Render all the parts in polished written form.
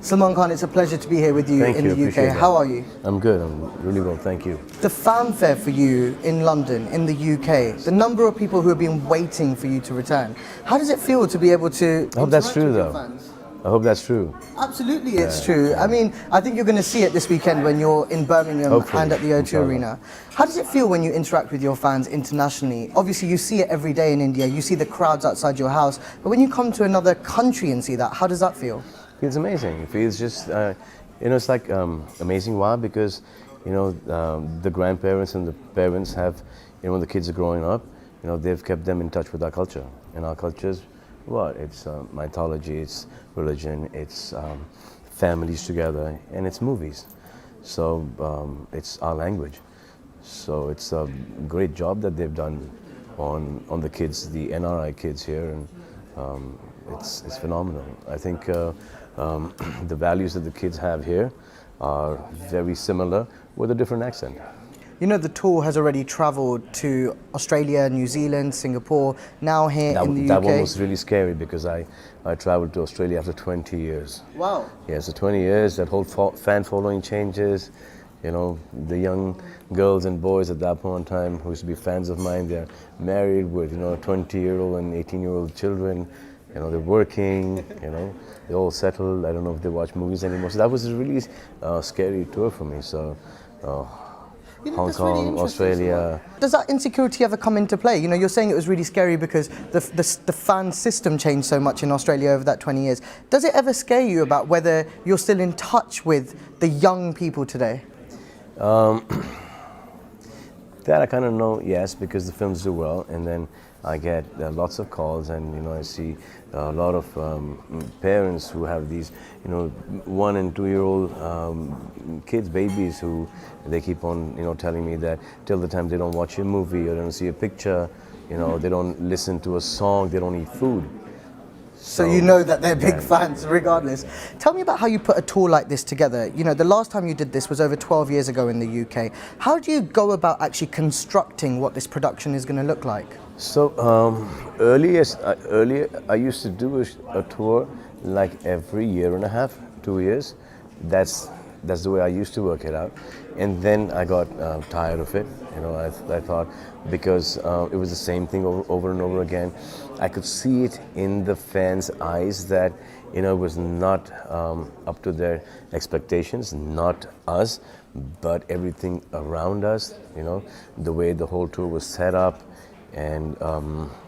Salman Khan, it's a pleasure to be here with you Thank in you, the appreciate UK. that. How are you? I'm good. I'm really well, thank you. The fanfare for you in London, in the UK, the number of people who have been waiting for you to return. How does it feel to be able to I hope that's interact true, with your though. fans? I hope that's true. Absolutely, it's true. I mean, I think you're going to see it this weekend when you're in Birmingham Hopefully, and at the O2 inshallah. Arena. How does it feel when you interact with your fans internationally? Obviously, you see it every day in India. You see the crowds outside your house. But when you come to another country and see that, how does that feel? It's amazing. It feels just, it's like amazing. Why? Because, the grandparents and the parents have, when the kids are growing up, they've kept them in touch with our culture. And our culture's what? It's mythology, it's religion, it's families together, and it's movies. So it's our language. So it's a great job that they've done on the kids, the NRI kids here, and it's phenomenal. I think the values that the kids have here are very similar with a different accent. You know, the tour has already travelled to Australia, New Zealand, Singapore, now here in the UK. That one was really scary because I traveled to Australia after 20 years. Wow. Yeah, so 20 years, that whole fan following changes. The young girls and boys at that point in time who used to be fans of mine, they're married with, 20-year-old and 18-year-old children. They're working, they're all settled. I don't know if they watch movies anymore. So that was a really scary tour for me. So Hong Kong, Australia. Does that insecurity ever come into play? You're saying it was really scary because the fan system changed so much in Australia over that 20 years. Does it ever scare you about whether you're still in touch with the young people today? That I kind of know, yes, because the films do well, and then I get lots of calls, and I see a lot of parents who have these, 1 and 2-year-old kids, babies, who they keep on, telling me that till the time they don't watch a movie or they don't see a picture, they don't listen to a song, they don't eat food. So you know that they're big fans regardless. Tell me about how you put a tour like this together. The last time you did this was over 12 years ago in the UK. How do you go about actually constructing what this production is going to look like? So earlier I used to do a tour like every year and a half, 2 years. That's the way I used to work it out. And then I got tired of it. I thought because it was the same thing over and over again. I could see it in the fans' eyes that it was not up to their expectations, not us, but everything around us. The way the whole tour was set up, and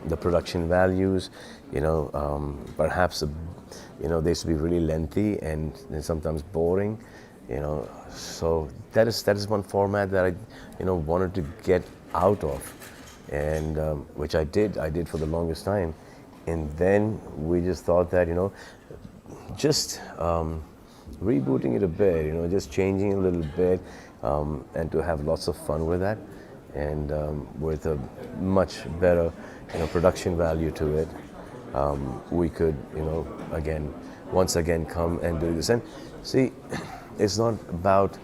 the production values. Perhaps they used to be really lengthy and sometimes boring. So that is one format that I wanted to get out of, and which I did for the longest time. And then we just thought that just rebooting it a bit, just changing it a little bit, and to have lots of fun with that, and with a much better production value to it, we could once again come and do this. And see, it's not about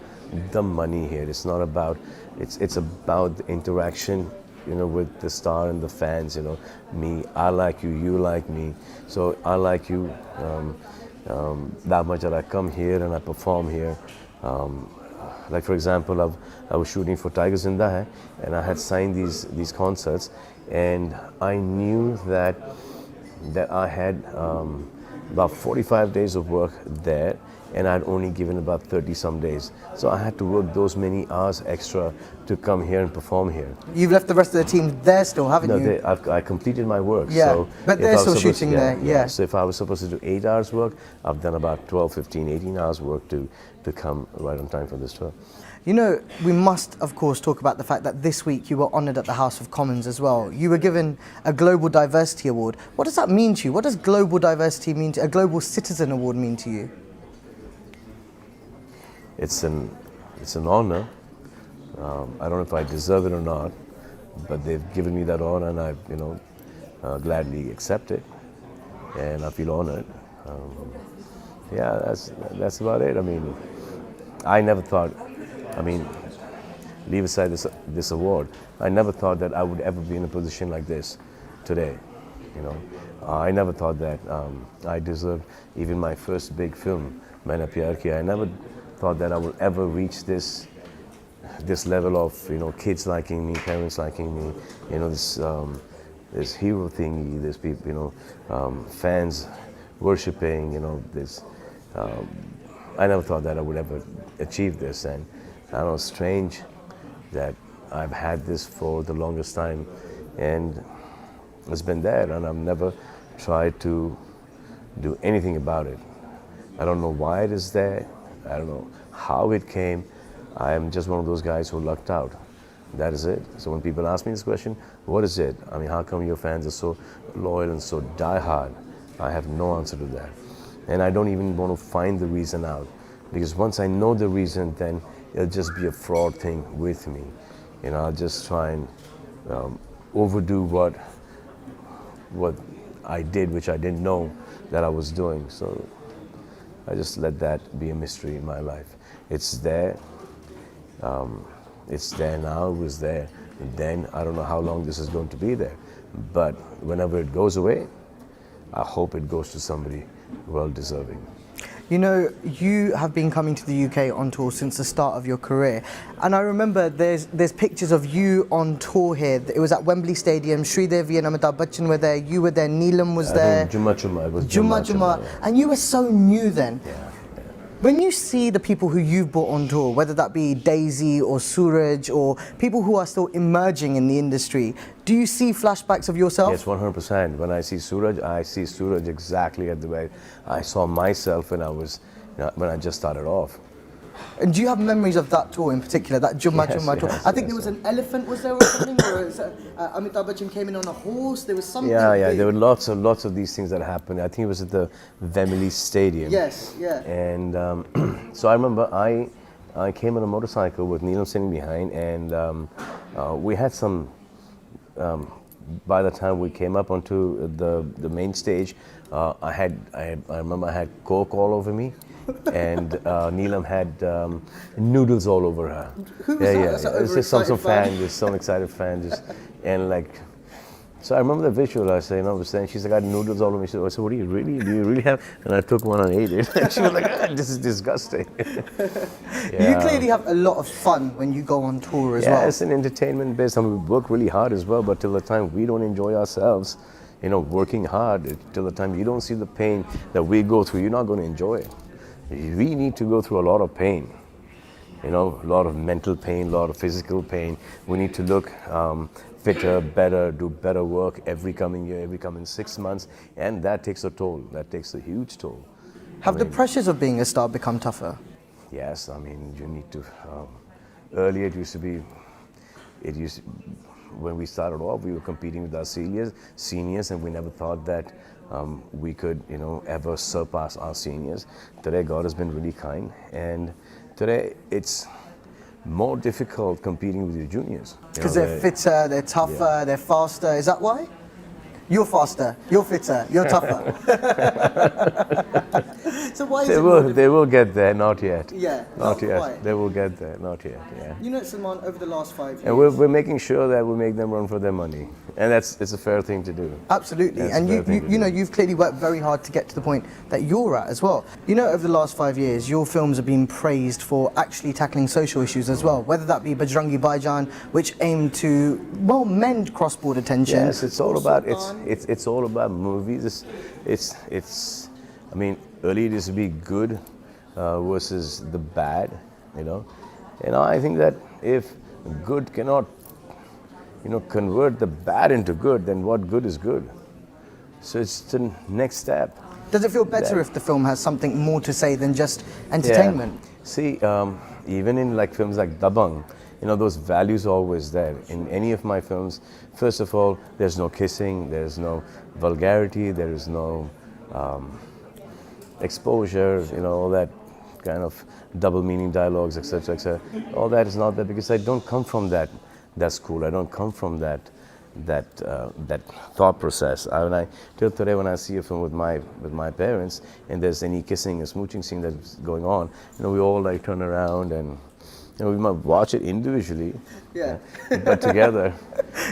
the money here. It's not about. It's about the interaction, with the star and the fans. Me, I like you, you like me. So I like you that much that I come here and I perform here. Like for example, I was shooting for Tigers Zinda Hai, and I had signed these concerts, and I knew that I had about 45 days of work there, and I'd only given about 30 some days. So I had to work those many hours extra to come here and perform here. You've left the rest of the team there still, haven't you? No, I completed my work. Yeah, so but they're still shooting there, yeah. So if I was supposed to do 8 hours work, I've done about 12, 15, 18 hours work to come right on time for this tour. We must, of course, talk about the fact that this week you were honoured at the House of Commons as well. You were given a Global Diversity Award. What does that mean to you? What does Global Diversity mean to a Global Citizen Award mean to you? It's an honor. I don't know if I deserve it or not, but they've given me that honor, and I gladly accept it, and I feel honored. That's about it. I mean, I never thought. Leave aside this award, I never thought that I would ever be in a position like this today. I never thought that I deserved even my first big film मैंने प्यार किया. I never thought that I would ever reach this level of, you know, kids liking me, parents liking me, you know, this hero thingy, this people, you know, fans worshipping, you know, this. I never thought that I would ever achieve this, and I don't know, strange that I've had this for the longest time, and it's been there, and I've never tried to do anything about it. I don't know why it is there. I don't know how it came. I am just one of those guys who lucked out. That is it. So when people ask me this question, what is it? I mean, how come your fans are so loyal and so die-hard? I have no answer to that. And I don't even want to find the reason out. Because once I know the reason, then it'll just be a fraud thing with me. You know, I'll just try and overdo what I did, which I didn't know that I was doing. So I just let that be a mystery in my life. It's there. It's there now. It was there then. I don't know how long this is going to be there. But whenever it goes away, I hope it goes to somebody well deserving. You know, you have been coming to the UK on tour since the start of your career, and I remember there's pictures of you on tour here. It was at Wembley Stadium. Sridevi and Amitabh Bachchan were there. You were there. Neelam was there. Jumma Chumma. It was Jumma Jumma. Yeah. And you were so new then. Yeah. When you see the people who you've brought on tour, whether that be Daisy or Suraj or people who are still emerging in the industry, do you see flashbacks of yourself? Yes, 100%. When I see Suraj exactly at the way I saw myself when I just started off. And do you have memories of that tour in particular, that Jumma Yes, Jumma tour? yes, I think yes, there was an elephant, was there, or something? Or Amitabh Bachchan came in on a horse. There was something. Yeah, big. there were lots of these things that happened. I think it was at the Wembley Stadium. Yes, yeah. And so I remember I came on a motorcycle with Neelam sitting behind, and we had some. By the time we came up onto the main stage, I remember I had Coke all over me. And Neelam had noodles all over her. Who was that? Yeah. It's just some fan, just some excited fan, just and like. So I remember the visual. I say, was saying, she's like, I had noodles all over me. So I said, what do you really have? And I took one and ate it. And she was like, this is disgusting. Yeah. You clearly have a lot of fun when you go on tour as well. Yeah, it's an entertainment base. I mean, we work really hard as well, but till the time we don't enjoy ourselves, you know, working hard, till the time you don't see the pain that we go through, you're not going to enjoy it. We need to go through a lot of pain, you know, a lot of mental pain, a lot of physical pain. We need to look fitter, better, do better work every coming year, every coming 6 months, and that takes a toll. That takes a huge toll. Have the pressures of being a star become tougher? Yes, I mean, you need to. Earlier, it used to be. When we started off, we were competing with our seniors, and we never thought that we could, you know, ever surpass our seniors. Today, God has been really kind, and today it's more difficult competing with your juniors. Because they're fitter, they're tougher, they're faster. Is that why? You're faster, you're fitter, you're tougher. So why is they will get there, not yet. Yeah, not yet. Quite. They will get there, not yet. Yeah. You know, Salman, over the last 5 years. And we're making sure that we make them run for their money, and it's a fair thing to do. Absolutely, That's and a fair thing to you know, do. you've clearly worked very hard to get to the point that you're at as well. You know, over the last 5 years, your films have been praised for actually tackling social issues as well, whether that be Bajrangi Bhaijaan, which aimed to, well, mend cross-border tension. Yes, it's all about it's all about movies. It's I mean, earlier it used to be good versus the bad, you know. And I think that if good cannot, you know, convert the bad into good, then what good is good? So it's the next step. Does it feel better if the film has something more to say than just entertainment? Yeah. See, even in like films like Dabang, you know, those values are always there. In any of my films, first of all, there's no kissing, there's no vulgarity, there is no exposure, you know, all that kind of double meaning dialogues, etc., etc. All that is not there because I don't come from that school. I don't come from that thought process. Till today, when I see a film with my parents and there's any kissing or smooching scene that's going on, you know, we all like turn around and, you know, we might watch it individually, but together.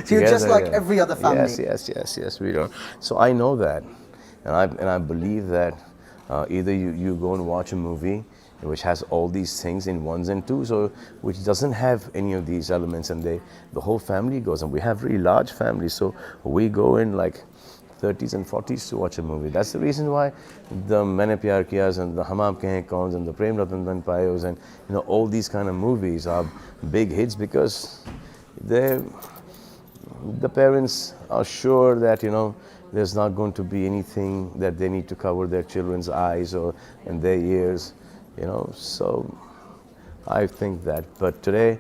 So you're just like every other family. Yes, we do. So I know that, and I believe that Either you go and watch a movie which has all these things in ones and twos, or which doesn't have any of these elements, and the whole family goes, and we have really large families, so we go in like 30s and 40s to watch a movie. That's the reason why the Maine Pyar Kiyas and the Hum Aapke Hain Kauns and the Prem Ratan Dhan Payos and all these kind of movies are big hits, because the parents are sure that there's not going to be anything that they need to cover their children's eyes or and their ears, so I think that. But today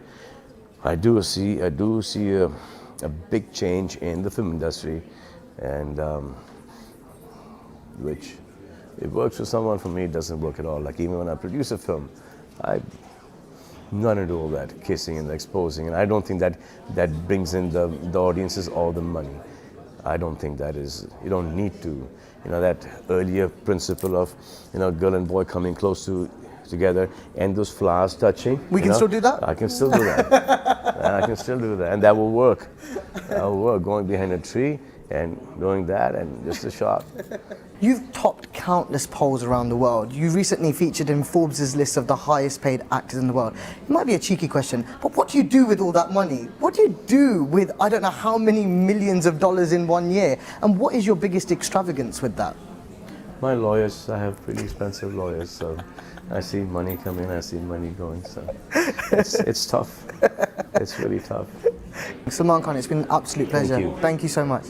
I do see a big change in the film industry, and which it works for someone. For me, it doesn't work at all. Like, even when I produce a film, I'm not into all that kissing and exposing, and I don't think that brings in the audiences all the money. I don't think that is. You don't need to. That earlier principle of girl and boy coming close together and those flowers touching. We can still do that? I can still do that. I can still do that, and that will work. That will work. Going behind a tree and doing that, and just a shot. You've topped countless polls around the world. You recently featured in Forbes' list of the highest paid actors in the world. It might be a cheeky question, but what do you do with all that money? What do you do with I don't know how many millions of dollars in 1 year? And what is your biggest extravagance with that? My lawyers, I have pretty expensive lawyers, so I see money come in, I see money going, so it's tough. It's really tough. Salman Khan, it's been an absolute pleasure. Thank you. Thank you so much.